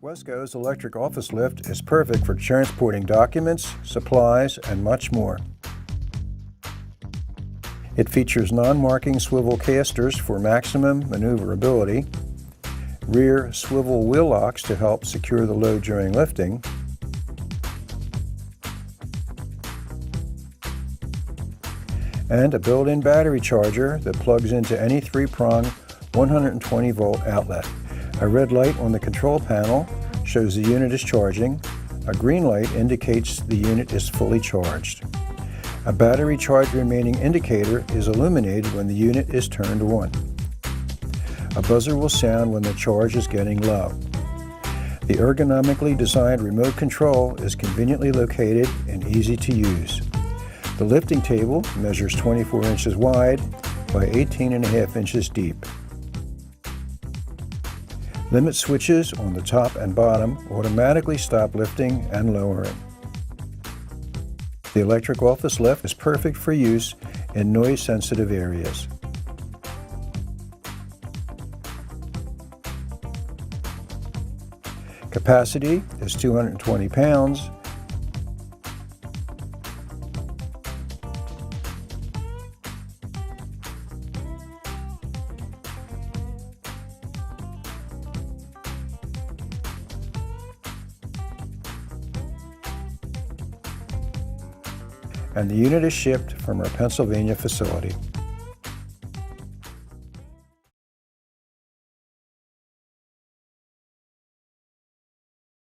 Wesco's electric office lift is perfect for transporting documents, supplies, and much more. It features non-marking swivel casters for maximum maneuverability, rear swivel wheel locks to help secure the load during lifting, and a built-in battery charger that plugs into any 3-prong 120-volt outlet. A red light on the control panel shows the unit is charging. A green light indicates the unit is fully charged. A battery charge remaining indicator is illuminated when the unit is turned on. A buzzer will sound when the charge is getting low. The ergonomically designed remote control is conveniently located and easy to use. The lifting table measures 24 inches wide by 18.5 inches deep. Limit switches on the top and bottom automatically stop lifting and lowering. The electric office lift is perfect for use in noise-sensitive areas. Capacity is 220 pounds. And the unit is shipped from our Pennsylvania facility.